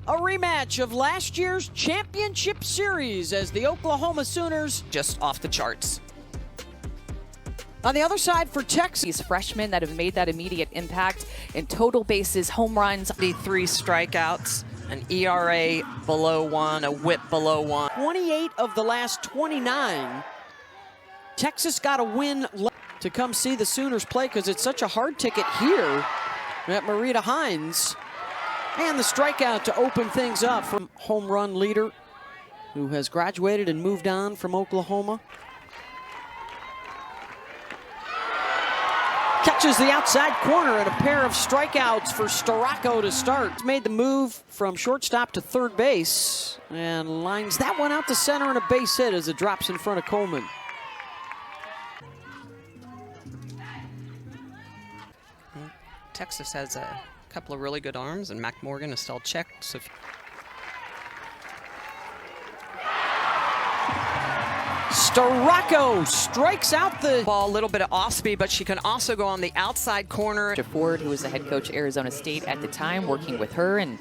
A rematch of last year's championship series as the Oklahoma Sooners just off the charts. On the other side for Texas. These freshmen that have made that immediate impact in total bases, home runs. 3 strikeouts, an ERA below 1, a whip below 1. 28 of the last 29. Texas got a win to come see the Sooners play because it's such a hard ticket here at Marita Hines. And the strikeout to open things up from home run leader who has graduated and moved on from Oklahoma. Catches the outside corner and a pair of strikeouts for Storako to start. He's made the move from shortstop to third base and lines that one out to center and a base hit as it drops in front of Coleman. Texas has a couple of really good arms, and Mac Morgan is still checked. So Storako strikes out the ball, a little bit of off speed, but she can also go on the outside corner. Ford, who was the head coach at Arizona State at the time, working with her and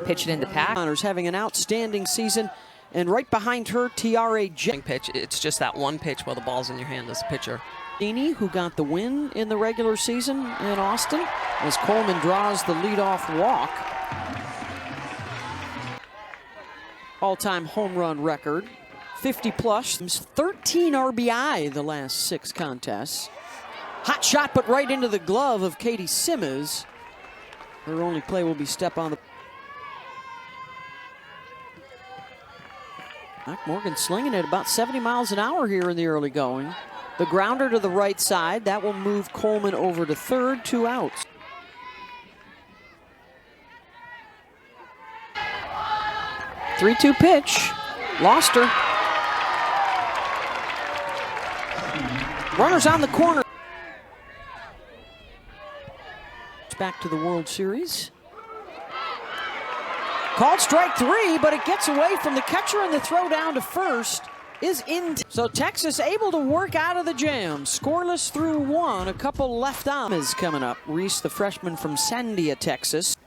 pitching in the pack. Honors having an outstanding season, and right behind her, Tiare Pitch. It's just that one pitch while the ball's in your hand as a pitcher. Who got the win in the regular season in Austin as Coleman draws the leadoff walk. All-time home run record, 50 plus, 13 RBI the last 6 contests. Hot shot, but right into the glove of Katie Simmons. Her only play will be step on the. Mac Morgan slinging it about 70 miles an hour here in the early going. The grounder to the right side. That will move Coleman over to third, 2 outs. Three-two pitch. Lost her. Runners on the corner. Back to the World Series. Called strike 3, but it gets away from the catcher, and the throw down to first is in. So Texas able to work out of the jam. Scoreless through 1. A couple left on is coming up. Reese, the freshman from Sandia, Texas.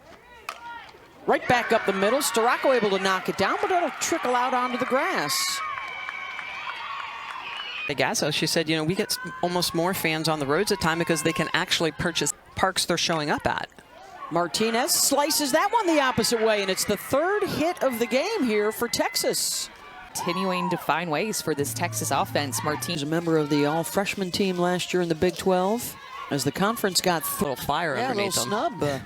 Right back up the middle. Storako able to knock it down, but it'll trickle out onto the grass. Gasso, she said, we get almost more fans on the roads at time because they can actually purchase parks they're showing up at. Martinez slices that one the opposite way, and it's the 3rd hit of the game here for Texas. Continuing to find ways for this Texas offense. Martinez, a member of the all-freshman team last year in the Big 12. As the conference got a little fire underneath them. Snub.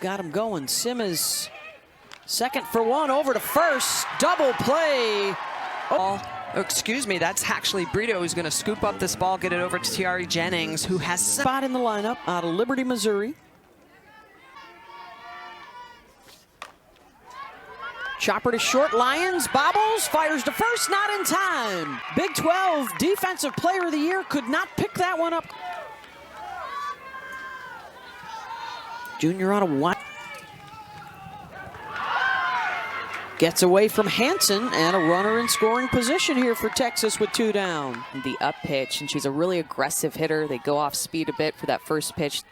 Got him going. Simmons, 2nd for 1, over to first. Double play. Oh, excuse me, that's actually Brito who's going to scoop up this ball, get it over to Tiare Jennings, who has spot in the lineup out of Liberty, Missouri. Chopper to short, Lions, bobbles, fires to first, not in time. Big 12 Defensive Player of the Year could not pick that one up. Junior on a 1. Gets away from Hansen, and a runner in scoring position here for Texas with 2 down. The up pitch, and she's a really aggressive hitter. They go off speed a bit for that first pitch.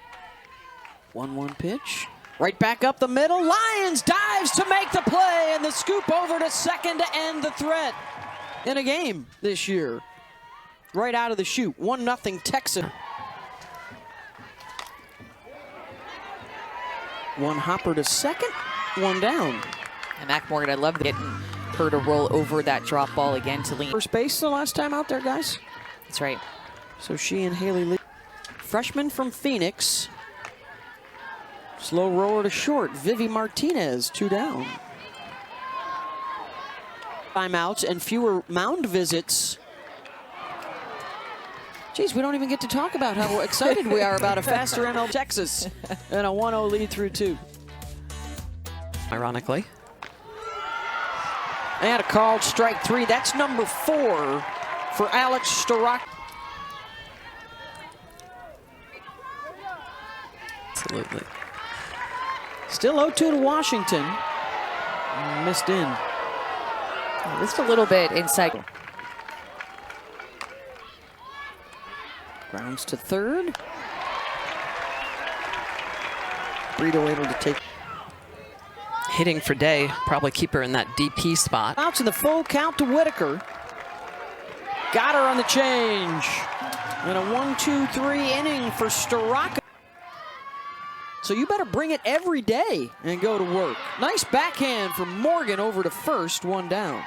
1-1 pitch. Right back up the middle. Lions dives to make the play, and the scoop over to second to end the threat in a game this year. Right out of the chute. 1-0 Texas. 1 hopper to second, 1 down. And Mac Morgan, I love getting her to roll over that drop ball again to lean. First base the last time out there, guys. That's right. So she and Haley Lee. Freshman from Phoenix. Slow roller to short. Vivi Martinez, 2 down. Timeouts and fewer mound visits. Geez, we don't even get to talk about how excited we are about a faster ML Texas and a 1-0 lead through 2. Ironically. And a called strike 3. That's number 4 for Alex Storako. Absolutely. Still 0-2 to Washington. Missed in. Just a little bit inside. Grounds to third. Brito able to take. hitting for Day, probably keep her in that DP spot. Outs in the full count to Whitaker. Got her on the change. And a 1-2-3 inning for Straka. So you better bring it every day and go to work. Nice backhand from Morgan over to first, one down.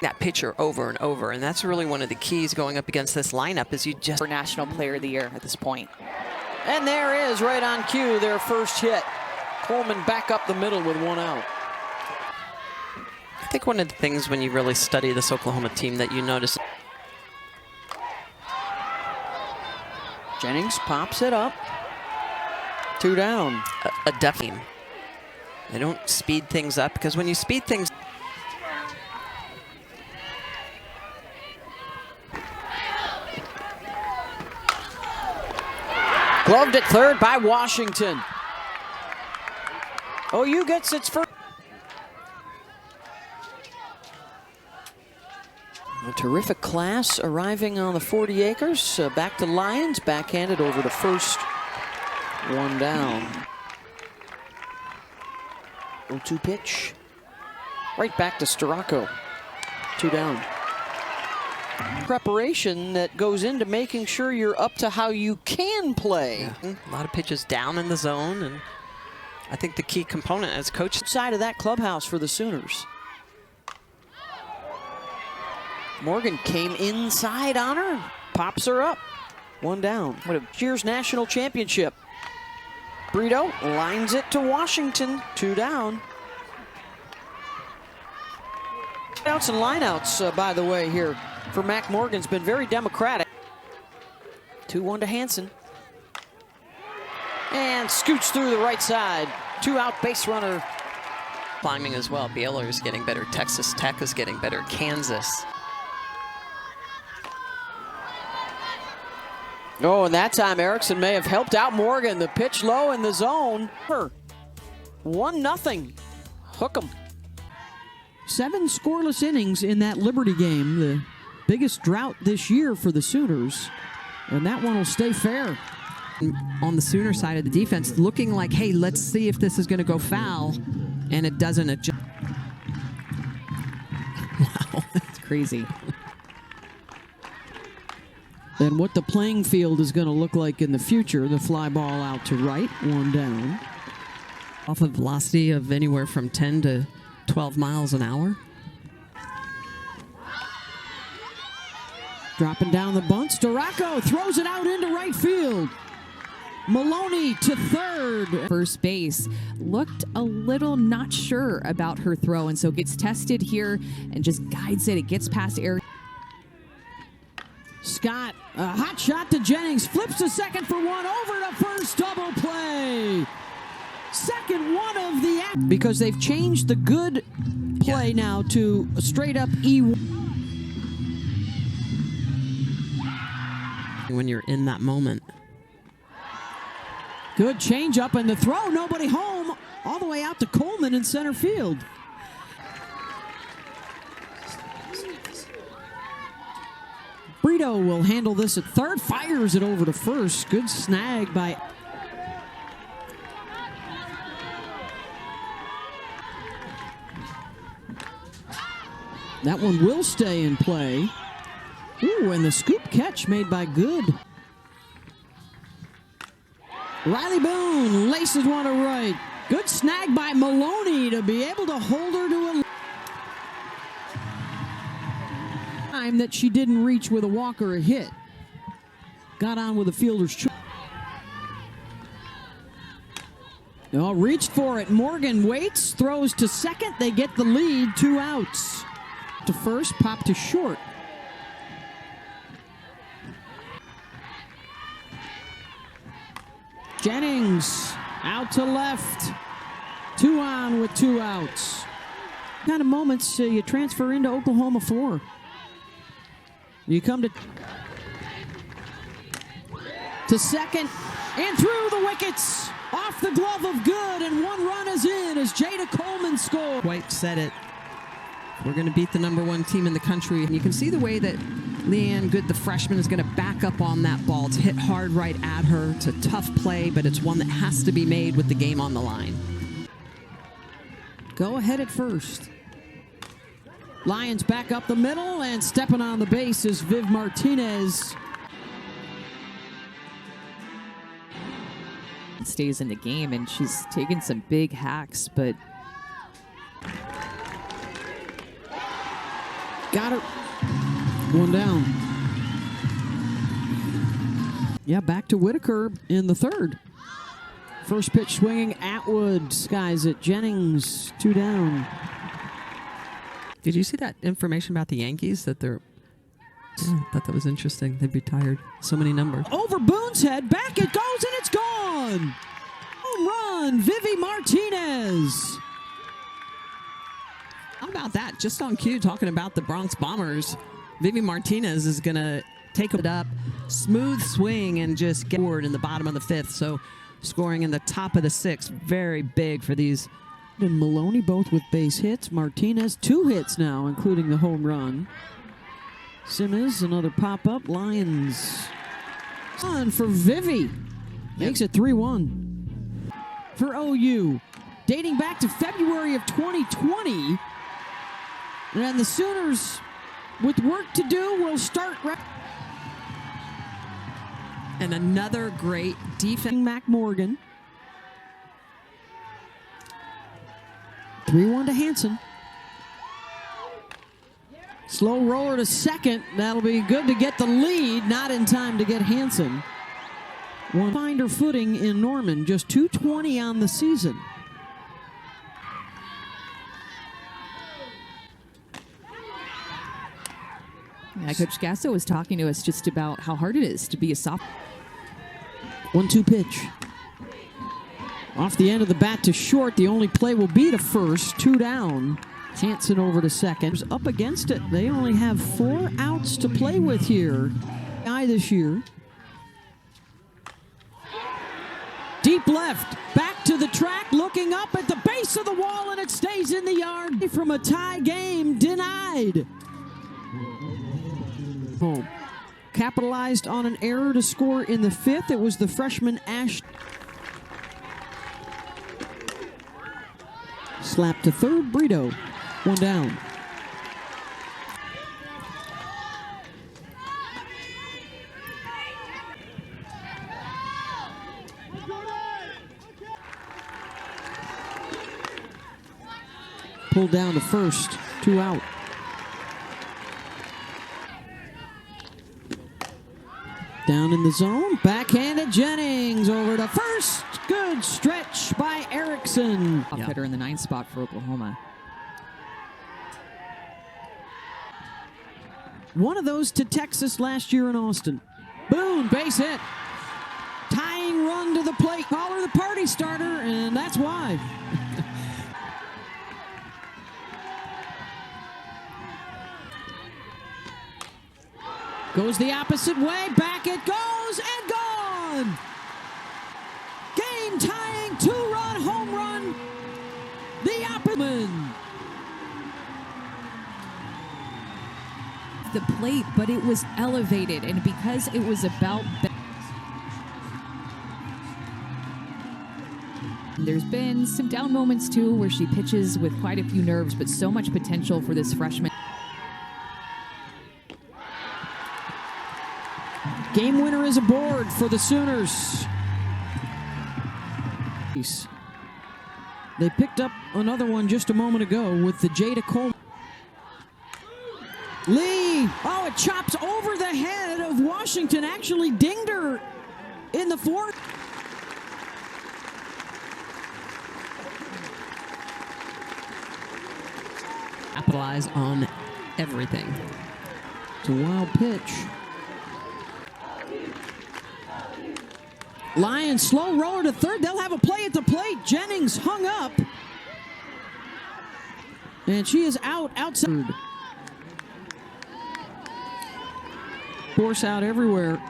That pitcher over and over, and that's really one of the keys going up against this lineup is you just... For National Player of the Year at this point. And there is, right on cue, their first hit. Coleman back up the middle with one out. I think one of the things when you really study this Oklahoma team that you notice... Jennings pops it up. Two down. A def team. They don't speed things up, because when you speed things... Gloved at third by Washington. OU gets its first. A terrific class arriving on the 40 acres. Back to Lions, backhanded over to first. One down. 0-2 pitch. Right back to Storako. Two down. Preparation that goes into making sure you're up to how you can play. Yeah. A lot of pitches down in the zone, and I think the key component as coach... Side of that clubhouse for the Sooners. Morgan came inside on her, pops her up. One down. What a Cheers National Championship. Brito lines it to Washington. Two down. Outs and lineouts, by the way, here for Mac Morgan's been very democratic. 2-1 to Hansen. And scoots through the right side. Two out base runner. Climbing as well. Baylor is getting better. Texas Tech is getting better. Kansas. Oh, and that time Erickson may have helped out Morgan. The pitch low in the zone. 1-0. Hook 'em. 7 scoreless innings in that Liberty game. The biggest drought this year for the Sooners. And that one will stay fair. On the Sooner side of the defense, looking like, hey, let's see if this is going to go foul. And it doesn't adjust. Wow, that's crazy. And what the playing field is going to look like in the future. The fly ball out to right, one down. Off a velocity of anywhere from 10 to 12 miles an hour. Dropping down the bunt. Storako throws it out into right field. Maloney to third. First base looked a little not sure about her throw, and so gets tested here and just guides it. It gets past Eric. Scott, a hot shot to Jennings, flips to second for one, over to first, double play. Second one of the act. Because they've changed the good play now to a straight up E1. When you're in that moment. Good change up and the throw, nobody home, all the way out to Coleman in center field. Brito will handle this at third, fires it over to first. Good snag by... That one will stay in play. Ooh, and the scoop catch made by Good. Riley Boone laces one to right. Good snag by Maloney to be able to hold her to a... time that she didn't reach with a walk or a hit. Got on with a fielder's choice. Oh, reached for it. Morgan waits, throws to second. They get the lead, 2 outs. To first, pop to short. Jennings out to left. 2 on with 2 outs. Kind of moments you transfer into Oklahoma for. You come to second and through the wickets. Off the glove of Good, and 1 run is in as Jada Coleman scores. White said it. We're going to beat the #1 team in the country. And you can see the way that Leanne Good, the freshman, is going to back up on that ball. It's hit hard right at her. It's a tough play, but it's one that has to be made with the game on the line. go ahead at first. Lions back up the middle, and stepping on the base is Viv Martinez. Stays in the game, and she's taken some big hacks, but got her. One down. Yeah, back to Whitaker in the third. First pitch swinging, Atwood skies it. Jennings, 2 down. Did you see that information about the Yankees that they're? I thought that was interesting. They'd be tired. So many numbers. Over Boone's head, back it goes, and it's gone. Home run, Vivi Martinez. How about that? Just on cue, talking about the Bronx Bombers. Vivi Martinez is going to take it up, smooth swing, and just get forward in the bottom of the 5th. So scoring in the top of the 6th, very big for these. And Maloney both with base hits. Martinez 2 hits now, including the home run. Simmons, another pop-up. Lions on for Vivi. Makes it 3-1. For OU, dating back to February of 2020. And the Sooners, with work to do, will start. And another great defense. Mac Morgan. 3-1 to Hanson. Slow roller to second. That'll be good to get the lead. Not in time to get Hanson. One finder footing in Norman. Just 220 on the season. yeah, Coach Gasso was talking to us just about how hard it is to be a sophomore. 1-2 pitch. Off the end of the bat to short. The only play will be to first. 2 down. Hanson over to second. Up against it. They only have 4 outs to play with here. This year. Deep left. Back to the track. Looking up at the base of the wall, and it stays in the yard. From a tie game. Denied. Home. Capitalized on an error to score in the 5th. It was the freshman Ash. Slap to third, Brito. 1 down. Pulled down to first, 2 out. Down in the zone, backhanded Jennings over to first. Good stretch by Erickson. Hitter in the 9th spot for Oklahoma. One of those to Texas last year in Austin. Boone, base hit. Tying run to the plate. Call her the party starter, and that's why. Goes the opposite way. Back it goes, and gone. Game tying 2-run home run. The opposite. The plate, but it was elevated, and because it was about. There's been some down moments too where she pitches with quite a few nerves, but so much potential for this freshman. Game winner is aboard for the Sooners. They picked up another one just a moment ago with the Jada Coleman. Lee, oh, it chops over the head of Washington. Actually dinged her in the 4th. Capitalize on everything. It's a wild pitch. Lions slow roller to third. They'll have a play at the plate. Jennings hung up. And she is outside. Force out everywhere.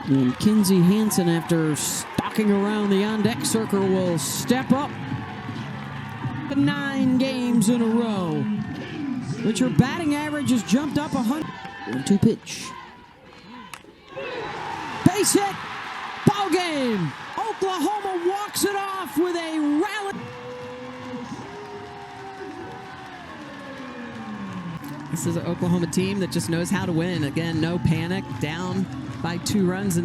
And Kinsey Hanson, after stalking around the on-deck circle, will step up. 9 games in a row, which her batting average has jumped up 100. 1-2 pitch. Base hit. Ball game. Oklahoma walks it off with a rally. This is an Oklahoma team that just knows how to win. Again, no panic, down by 2 runs in